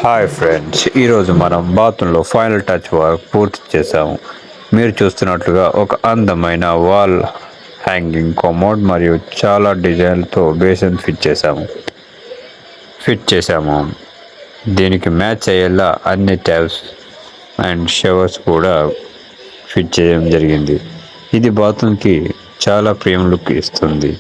Hi friends, ఈరోజు మనం బాత్రూంలో ఫైనల్ టచ్ వర్క్ పూర్తి చేసాము. మీరు చూస్తున్నట్లుగా ఒక అందమైన వాల్ హ్యాంగింగ్ కమోడ్ మరియు చాలా డిజైన్లతో బేసిన్ ఫిట్ చేసాము. దీనికి మ్యాచ్ అయ్యేలా అన్ని ట్యాబ్స్ అండ్ షవర్స్ కూడా ఫిట్ చేయడం జరిగింది. ఇది బాత్రూమ్కి చాలా ప్రీమియం లుక్ ఇస్తుంది.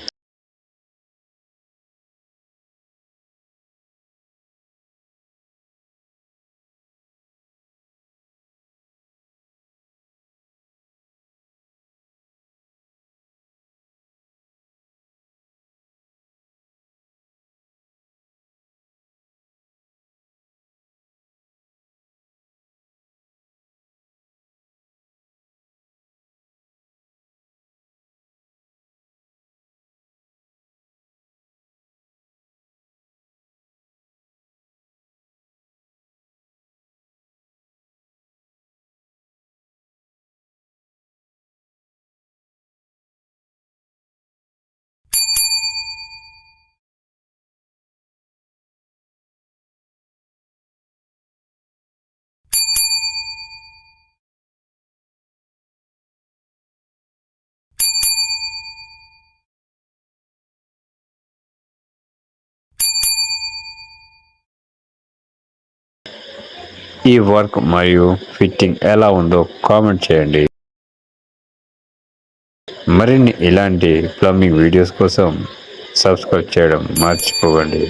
ఈ వర్క్ మరియు ఫిట్టింగ్ ఎలా ఉందో కామెంట్ చేయండి. మరిన్ని ఇలాంటి ప్లంబింగ్ వీడియోస్ కోసం సబ్స్క్రైబ్ చేయడం మర్చిపోకండి.